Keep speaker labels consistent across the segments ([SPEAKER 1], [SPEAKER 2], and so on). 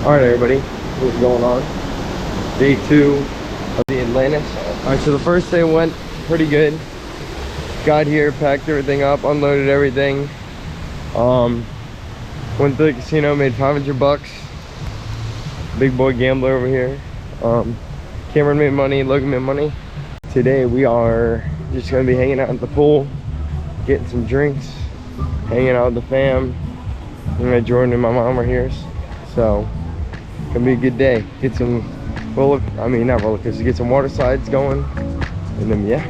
[SPEAKER 1] Alright everybody, what's going on? Day 2 of the Atlantis. Alright, so the first day went pretty good. Got here, packed everything up, unloaded everything. Went to the casino, made 500 bucks. Big boy gambler over here. Cameron made money, Logan made money. Today we are just gonna be hanging out at the pool, getting some drinks, hanging out with the fam. Jordan and my mom are here, so gonna be a good day. Get some not roller coasters, get some water slides going, and then yeah.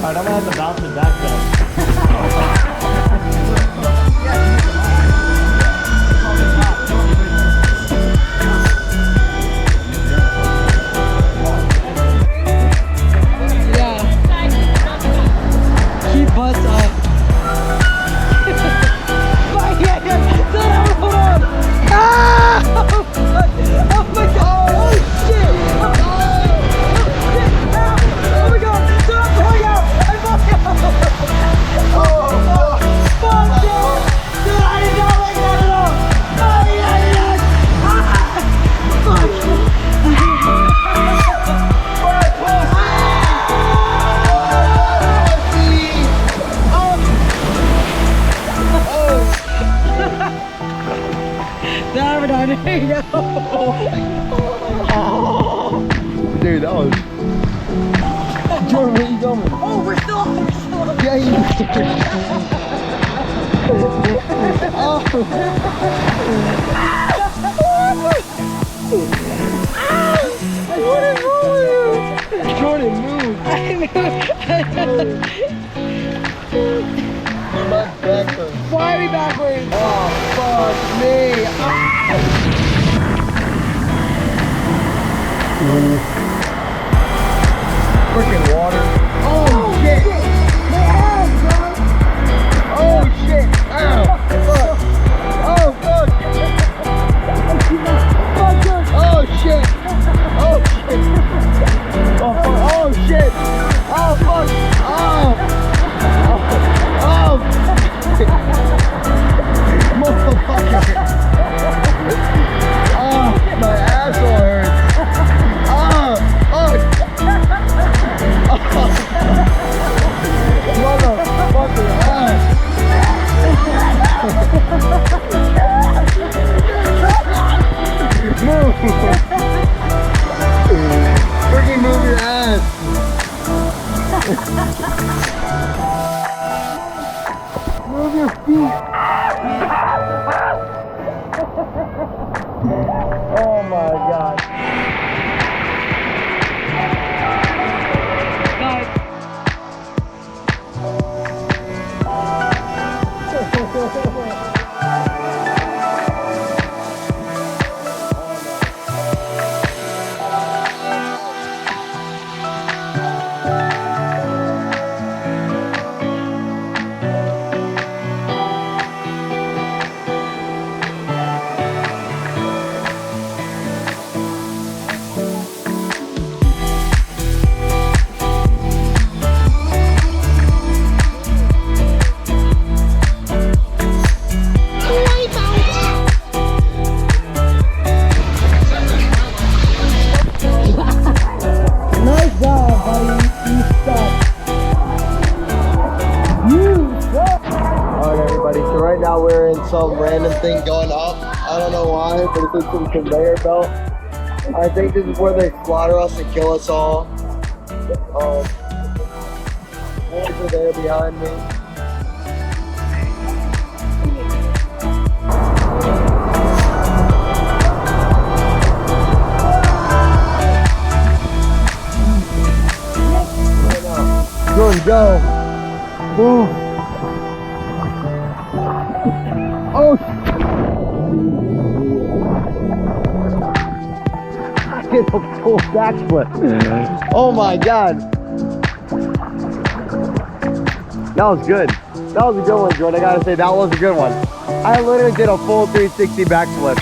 [SPEAKER 2] Alright, I'm gonna have to bounce it back then. Yeah. Keep butts up. Hold on. Ah! Oh my god! Oh shit! Oh my god! Stop pulling out! I'm falling out! Oh, fuck yeah! Dude, I did not like that at all! Oh yeah, yeah! Ah! Fuck! Now we're done. Here you go.
[SPEAKER 1] Dude, that was... Jordan, where you going?
[SPEAKER 2] Oh, we're still on. We're still on.
[SPEAKER 1] Yeah, you... Oh. What is wrong with you? Jordan, move. Backwards.
[SPEAKER 2] Why are we backwards?
[SPEAKER 1] Oh, fuck me. Freaking water. Oh, shit. Oh, shit. Ow. Fuck. Oh, fuck. Oh, shit. Oh, shit. Oh, fuck. Oh, shit. Oh, fuck. Oh. Oh. Motherfucker. Oh, my asshole hurts. Oh, oh. Oh. some random thing going up. I don't know why, but it's like some conveyor belt. I think this is where they slaughter us and kill us all. Wolves are there behind me. Good, go. Woo. Oh. I hit a full backflip. Oh my god. That was good. That was a good one, Jordan. I gotta say, that was a good one. I literally did a full 360 backflip.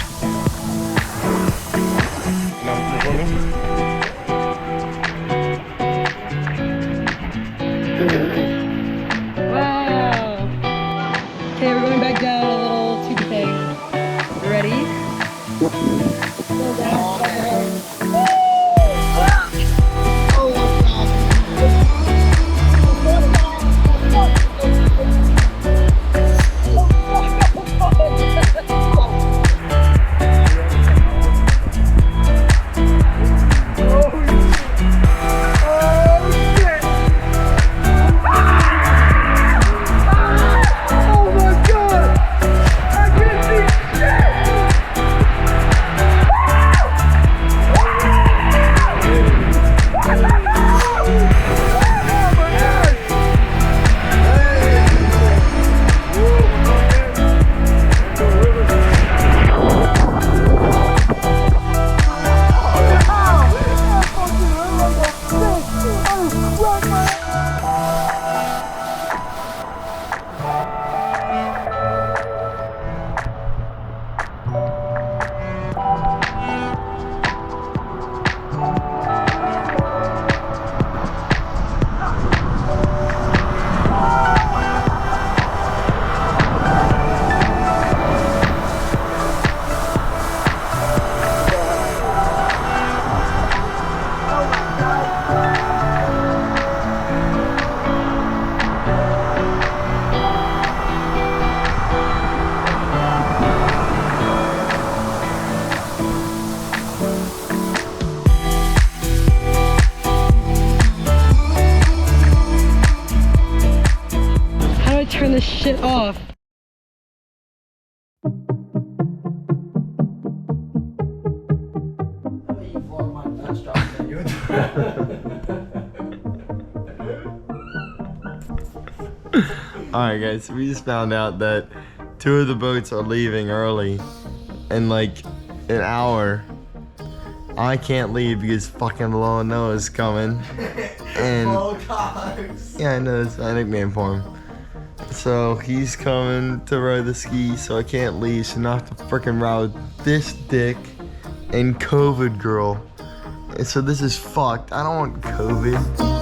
[SPEAKER 2] Wow. Okay, we're going back down a little Chub Cay. You ready? Go down. Turn this shit off.
[SPEAKER 1] Alright guys, we just found out that 2 of the boats are leaving early in like an hour. I can't leave because fucking Lil Noah's coming. And yeah, I know that's my nickname for him. So he's coming to ride the skis, so I can't leave. So now I have to freaking ride with this dick and COVID girl. And so this is fucked. I don't want COVID.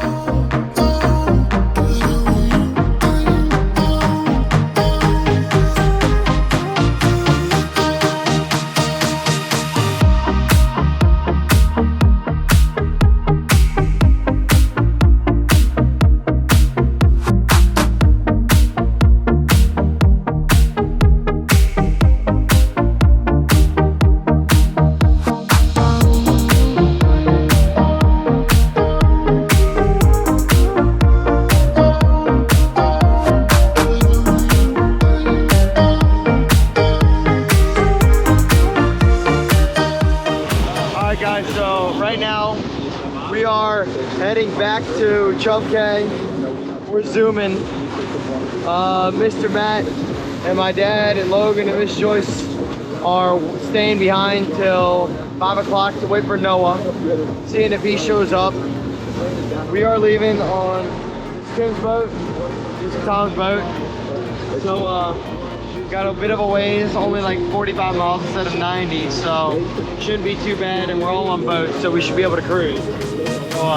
[SPEAKER 1] We are heading back to Chub Cay. We're zooming. Mr. Matt and my dad and Logan and Miss Joyce are staying behind till 5 o'clock to wait for Noah, seeing if he shows up. We are leaving on Tim's boat. This is Tom's boat. So got a bit of a ways, only like 45 miles instead of 90, so shouldn't be too bad, and we're all on boats, so we should be able to cruise. So,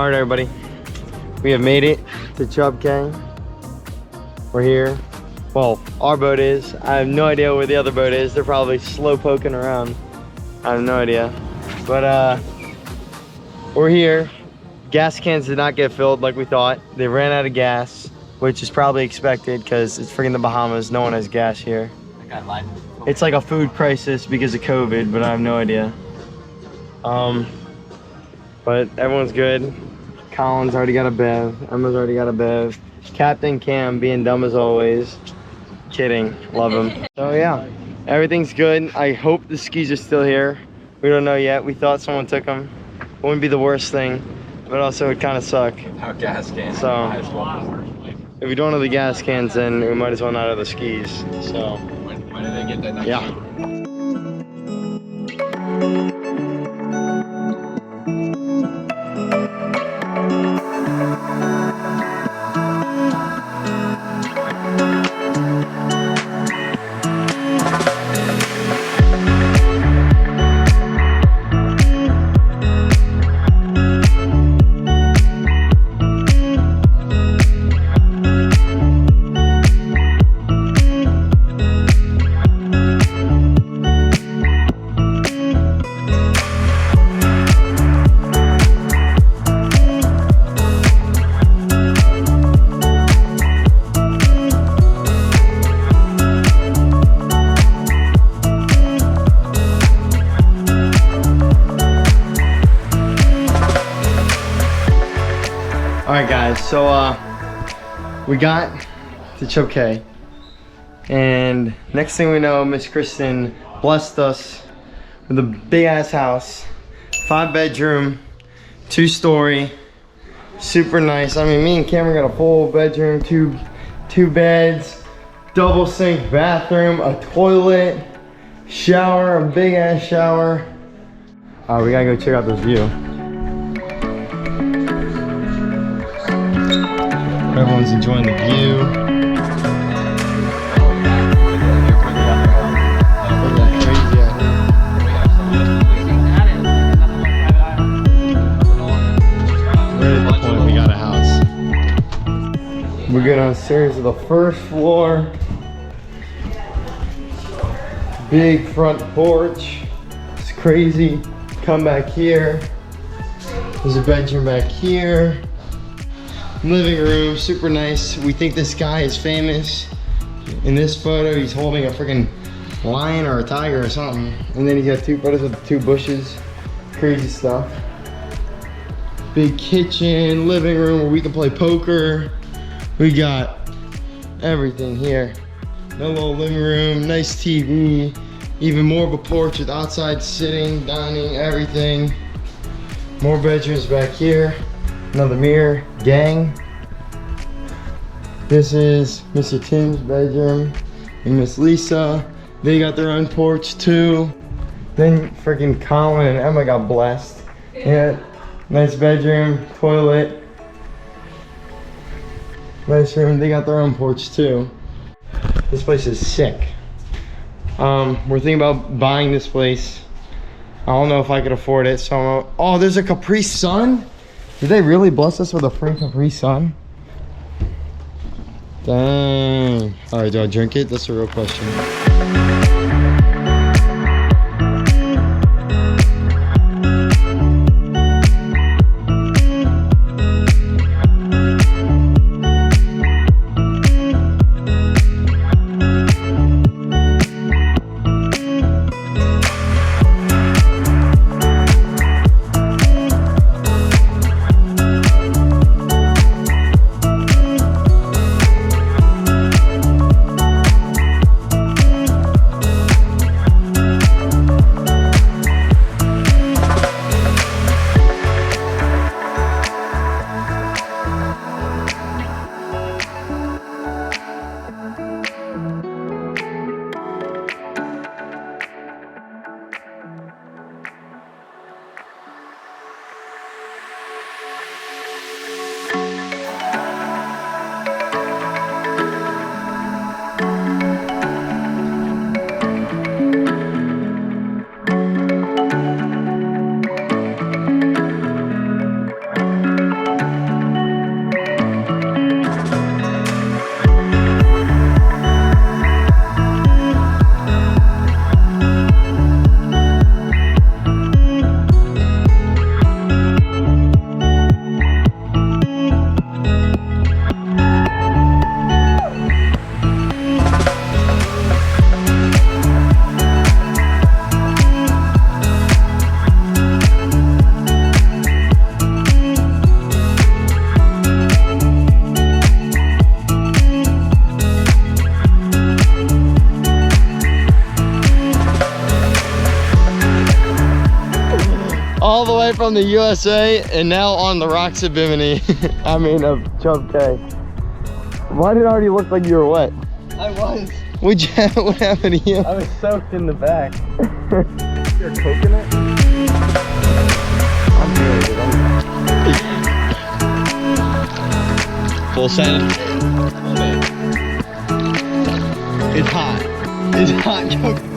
[SPEAKER 1] All right, everybody. We have made it to Chub Cay. We're here. Well, our boat is. I have no idea where the other boat is. They're probably slow poking around. I have no idea. But we're here. Gas cans did not get filled like we thought. They ran out of gas, which is probably expected because it's freaking the Bahamas. No one has gas here. It's like a food crisis because of COVID, but I have no idea. But everyone's good. Colin's already got a bev. Emma's already got a bev. Captain Cam being dumb as always. Kidding, love him. So yeah, everything's good. I hope the skis are still here. We don't know yet. We thought someone took them. It wouldn't be the worst thing, but also it kind of suck.
[SPEAKER 3] No gas cans.
[SPEAKER 1] So if we don't have the gas cans, then we might as well not have the skis. So
[SPEAKER 3] When do they get that next
[SPEAKER 1] yeah.
[SPEAKER 3] year?
[SPEAKER 1] Alright guys, so we got to Chub Cay, and next thing we know, Miss Kristen blessed us with a big ass house, 5-bedroom, 2-story, super nice. I mean, me and Cameron got a full bedroom, two beds, double sink bathroom, a toilet, shower, a big ass shower. We gotta go check out this view. Everyone's enjoying the view. Crazy out here. We're at the point we got a house. We're good on stairs to the first floor. Big front porch. It's crazy. Come back here. There's a bedroom back here. Living room, super nice. We think this guy is famous. In this photo, he's holding a freaking lion or a tiger or something. And then he's got 2 photos of 2 bushes. Crazy stuff. Big kitchen, living room where we can play poker. We got everything here. A little living room, nice TV. Even more of a porch with outside sitting, dining, everything. More bedrooms back here. Another mirror, gang. This is Mr. Tim's bedroom and Miss Lisa. They got their own porch too. Then freaking Colin and Emma got blessed. Yeah, nice bedroom, toilet. Nice room, they got their own porch too. This place is sick. We're thinking about buying this place. I don't know if I could afford it, so oh, there's a Capri Sun? Did they really bless us with a free Capri Sun? Dang. All right, do I drink it? That's a real question. All the way from the USA and now on the rocks of Bimini. I mean, of Chub Cay. Why did it already look like you were wet?
[SPEAKER 2] I was.
[SPEAKER 1] What happened to you?
[SPEAKER 2] I was soaked in the back.
[SPEAKER 1] You're coconut? I'm doing it. Full send. It's hot. It's hot.